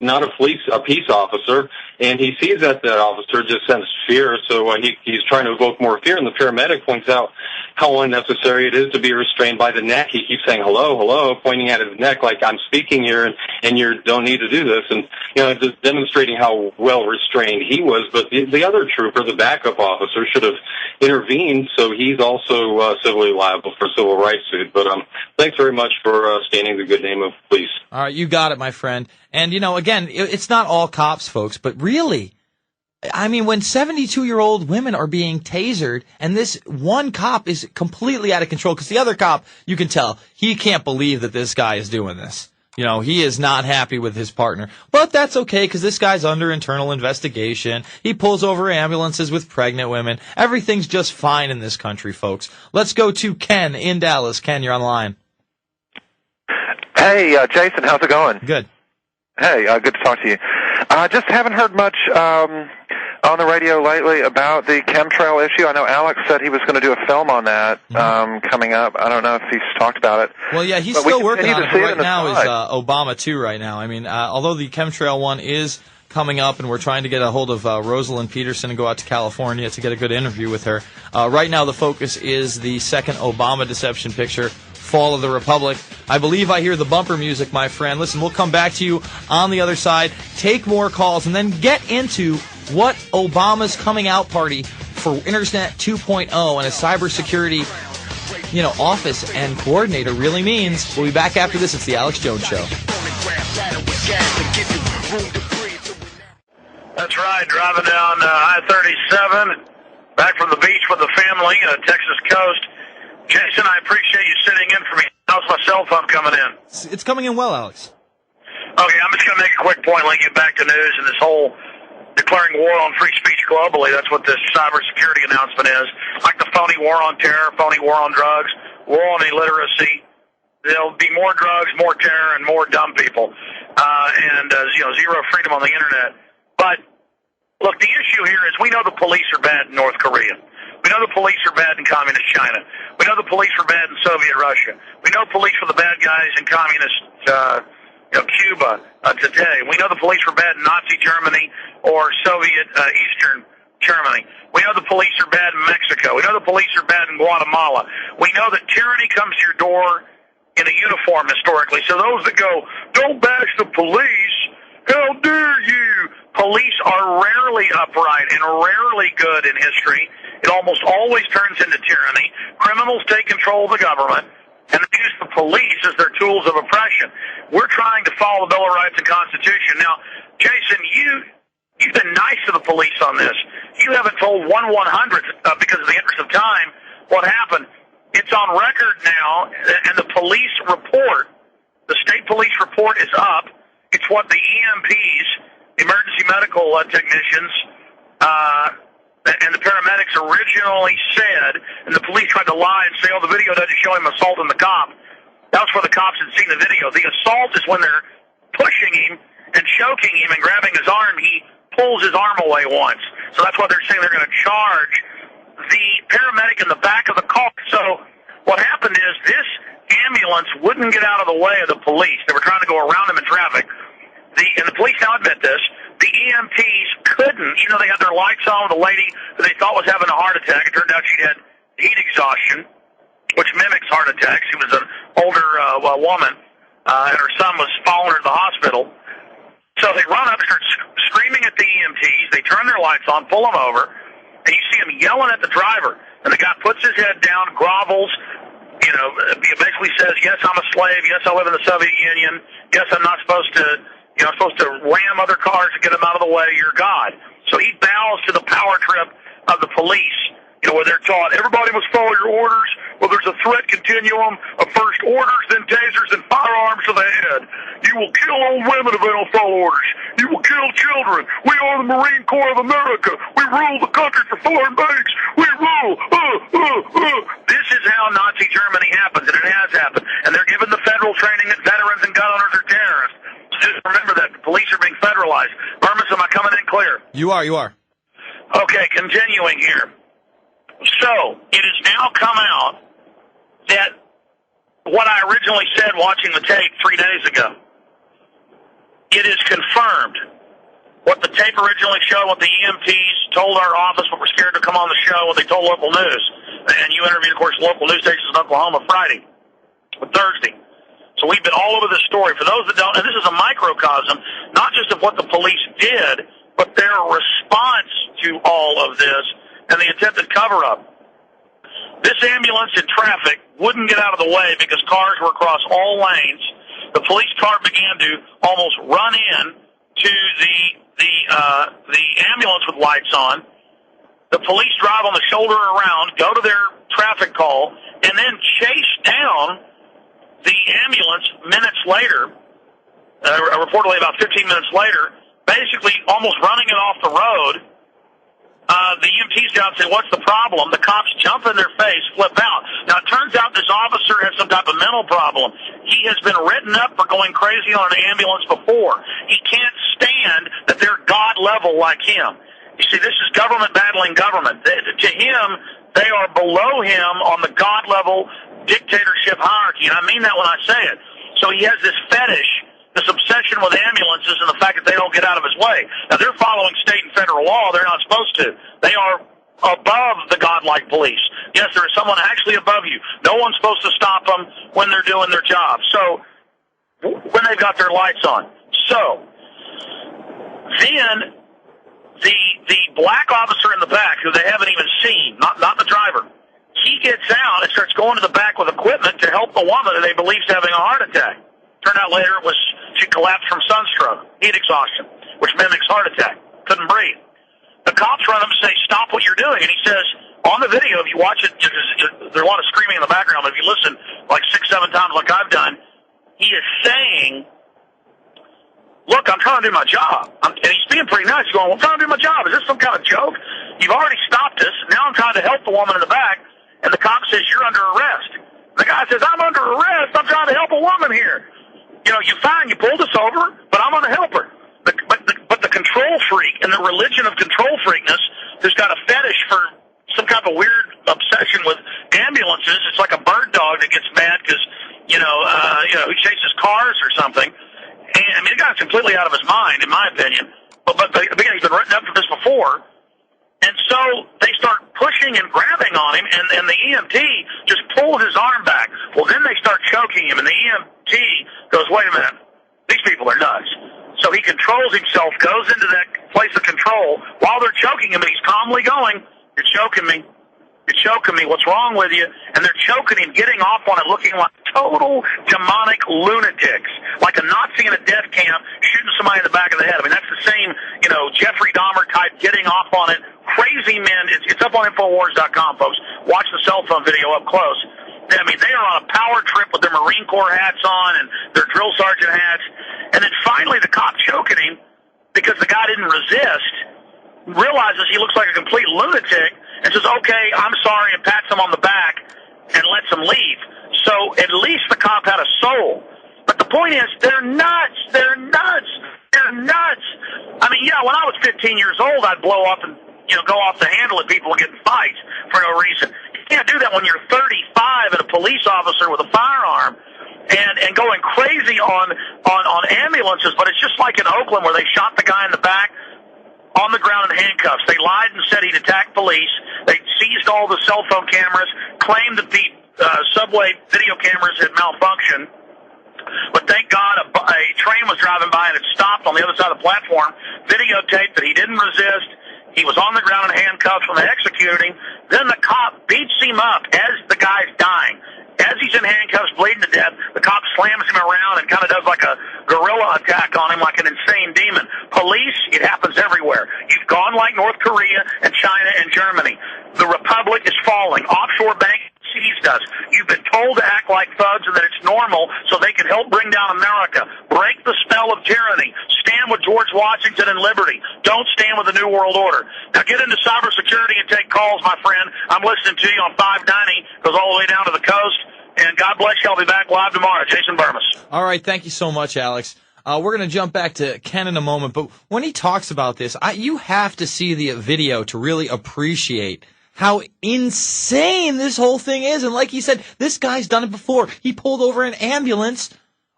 not a peace officer, and he sees that officer just senses fear, so he's trying to evoke more fear, and the paramedic points out how unnecessary it is to be restrained by the neck. He keeps saying, hello, hello, pointing at his neck like I'm speaking here, and you don't need to do this. And, just demonstrating how well restrained he was. But the other trooper, the backup officer, should have intervened, so he's also civilly liable for civil rights suit. But thanks very much for standing the good name of police. All right, you got it, my friend. And, again, it's not all cops, folks, but really, I mean, when 72-year-old women are being tasered, and this one cop is completely out of control, because the other cop, you can tell, he can't believe that this guy is doing this. He is not happy with his partner. But that's okay, because this guy's under internal investigation. He pulls over ambulances with pregnant women. Everything's just fine in this country, folks. Let's go to Ken in Dallas. Ken, you're on the line. Hey, Jason, how's it going? Good. Hey, good to talk to you. Just haven't heard much on the radio lately about the chemtrail issue. I know Alex said he was going to do a film on that coming up. I don't know if he's talked about it. Well, yeah, he's still working on it. Right now is Obama, too, right now. I mean, although the chemtrail one is coming up, and we're trying to get a hold of Rosalind Peterson and go out to California to get a good interview with her. Right now the focus is the second Obama deception picture, Fall of the Republic. I believe I hear the bumper music, my friend. Listen, we'll come back to you on the other side, take more calls, and then get into what Obama's coming out party for Internet 2.0 and a cybersecurity, office and coordinator really means. We'll be back after this. It's the Alex Jones Show. That's right, driving down I-37, back from the beach with the family, Texas coast. Jason, I appreciate you sitting in for me. How's my cell phone coming in? It's coming in well, Alex. Okay, I'm just going to make a quick point, let you get back to news and this whole declaring war on free speech globally. That's what this cybersecurity announcement is. Like the phony war on terror, phony war on drugs, war on illiteracy. There'll be more drugs, more terror, and more dumb people. Zero freedom on the Internet. But, look, the issue here is we know the police are bad in North Korea. We know the police are bad in communist China. We know the police are bad in Soviet Russia. We know police were the bad guys in communist Cuba today. We know the police were bad in Nazi Germany or Soviet Eastern Germany. We know the police are bad in Mexico. We know the police are bad in Guatemala. We know that tyranny comes to your door in a uniform historically. So those that go, don't bash the police, how dare you? Police are rarely upright and rarely good in history. It almost always turns into tyranny. Criminals take control of the government, and they use the police as their tools of oppression. We're trying to follow the Bill of Rights and Constitution. Now, Jason, you've been nice to the police on this. You haven't told 1/100th, because of the interest of time, what happened. It's on record now, and the police report, the state police report is up. It's what the EMPs, emergency medical technicians, and the paramedics originally said, and the police tried to lie and say, the video doesn't show him assaulting the cop. That was where the cops had seen the video. The assault is when they're pushing him and choking him and grabbing his arm. He pulls his arm away once. So that's why they're saying they're going to charge the paramedic in the back of the car. So what happened is this ambulance wouldn't get out of the way of the police. They were trying to go around them in traffic. And the police now admit this. The EMTs couldn't, they had their lights on with a lady who they thought was having a heart attack. It turned out she had heat exhaustion, which mimics heart attacks. She was an older woman, and her son was following her to the hospital. So they run up and start screaming at the EMTs. They turn their lights on, pull them over, and you see them yelling at the driver. And the guy puts his head down, grovels, basically says, yes, I'm a slave. Yes, I live in the Soviet Union. Yes, I'm not supposed to... I'm supposed to ram other cars to get them out of the way. You're God. So he bows to the power trip of the police, where they're taught everybody must follow your orders. Well, there's a threat continuum of first orders, then tasers, and firearms to the head. You will kill old women if they don't follow orders. You will kill children. We are the Marine Corps of America. We rule the country for foreign banks. We rule. This is how Nazi Germany happens, and it has happened. And they're giving the federal training that veterans and gun owners are terrorists. Just remember that the police are being federalized. Bermas, am I coming in clear? You are. Okay, continuing here. So, it has now come out that what I originally said watching the tape 3 days ago, it is confirmed. What the tape originally showed, what the EMTs told our office, but were scared to come on the show, what they told local news. And you interviewed, of course, local news stations in Oklahoma Friday or Thursday. So we've been all over this story. For those that don't, and this is a microcosm, not just of what the police did, but their response to all of this and the attempted cover-up. This ambulance in traffic wouldn't get out of the way because cars were across all lanes. The police car began to almost run in to the ambulance with lights on. The police drive on the shoulder around, go to their traffic call, and then chase down the ambulance minutes later, reportedly about 15 minutes later, basically almost running it off the road. The EMTs down and say, "What's the problem?" The cops jump in their face, flip out. Now, it turns out this officer has some type of mental problem. He has been written up for going crazy on an ambulance before. He can't stand that they're God level like him. You see, this is government battling government. To him, they are below him on the God level dictatorship hierarchy, and I mean that when I say it. So he has this fetish, this obsession with ambulances and the fact that they don't get out of his way. Now, they're following state and federal law. They're not supposed to. They are above the godlike police. Yes, there is someone actually above you. No one's supposed to stop them when they're doing their job. So, when they've got their lights on. So, then the black officer in the back, who they haven't even seen, not the driver, he gets out and starts going to the back with equipment to help the woman that they believe is having a heart attack. Turned out later she collapsed from sunstroke, heat exhaustion, which mimics heart attack. Couldn't breathe. The cops run up and say, "Stop what you're doing." And he says, on the video, if you watch it, there's a lot of screaming in the background, but if you listen like 6-7 times like I've done, he is saying, "Look, I'm trying to do my job." And he's being pretty nice. He's going, "Well, I'm trying to do my job. Is this some kind of joke? You've already stopped us. Now I'm trying to help the woman in the back." And the cop says, "You're under arrest." The guy says, "I'm under arrest. I'm trying to help a woman here. You know, you're fine. You pulled us over, but I'm going to help her." But the control freak and the religion of control freakness, who's got a fetish for some kind of weird obsession with ambulances. It's like a bird dog that gets mad because, he chases cars or something. And, I mean, the guy's completely out of his mind, in my opinion. But again, he's been written up for this before. And so they start pushing and grabbing on him, and the EMT just pulls his arm back. Well, then they start choking him, and the EMT goes, "Wait a minute, these people are nuts." So he controls himself, goes into that place of control while they're choking him, and he's calmly going, "You're choking me. You're choking me. What's wrong with you?" And they're choking him, getting off on it, looking like total demonic lunatics, like a Nazi in a death camp shooting somebody in the back of the head. I mean, that's the same, Jeffrey Dahmer type getting off on it. Crazy men. It's up on Infowars.com, folks. Watch the cell phone video up close. I mean, they are on a power trip with their Marine Corps hats on and their drill sergeant hats. And then finally the cop choking him because the guy didn't resist, realizes he looks like a complete lunatic, and says, "Okay, I'm sorry," and pats him on the back and lets him leave. So at least the cop had a soul. But the point is, they're nuts. They're nuts. They're nuts. I mean, yeah, when I was 15 years old, I'd blow up and, go off the handle at people and get in fights for no reason. You can't do that when you're 35 and a police officer with a firearm and going crazy on ambulances. But it's just like in Oakland where they shot the guy in the back on the ground in handcuffs. They lied and said he'd attacked police. They seized all the cell phone cameras, claimed that the subway video cameras had malfunctioned. But thank God a train was driving by and it stopped on the other side of the platform, videotaped that he didn't resist. He was on the ground in handcuffs when they executed him. Then the cop beats him up as the guy's dying. As he's in handcuffs, bleeding to death, the cop slams him around and kind of does like a guerrilla attack on him like an insane demon. Police, it happens everywhere. You've gone like North Korea and China and Germany. The republic is falling. Offshore banks seized us. You've been told to act like thugs and that it's normal so they can help bring down America. Break the spell of tyranny. Stand with George Washington and liberty. Don't stand with the New World Order. Now get into cybersecurity and take calls, my friend. I'm listening to you on 590. Goes all the way down to the coast. And God bless you. I'll be back live tomorrow. Jason Bermas. All right. Thank you so much, Alex. We're going to jump back to Ken in a moment. But when he talks about this, you have to see the video to really appreciate how insane this whole thing is. And like he said, this guy's done it before. He pulled over an ambulance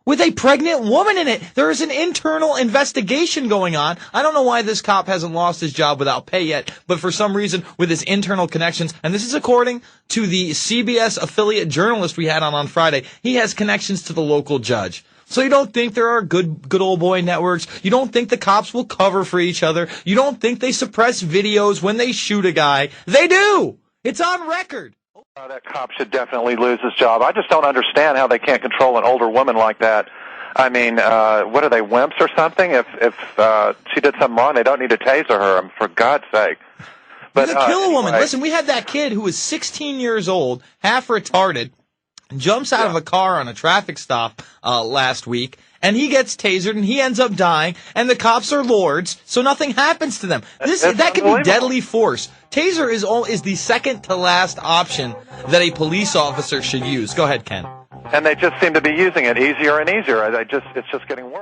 with a pregnant woman in it. There is an internal investigation going on. I don't know why this cop hasn't lost his job without pay yet, but for some reason, with his internal connections, and this is according to the CBS affiliate journalist we had on Friday, he has connections to the local judge. So you don't think there are good old boy networks? You don't think the cops will cover for each other? You don't think they suppress videos when they shoot a guy? They do! It's on record. That cop should definitely lose his job. I just don't understand how they can't control an older woman like that. I mean, what are they, wimps or something? If she did something wrong, they don't need to taser her, for God's sake. But kill a woman. Listen, we had that kid who was 16 years old, half retarded, jumps out of a car on a traffic stop last week, and he gets tasered, and he ends up dying, and the cops are lords, so nothing happens to them. That could be deadly force. Taser is the second to last option that a police officer should use. Go ahead, Ken. And they just seem to be using it easier and easier. It's just getting worse.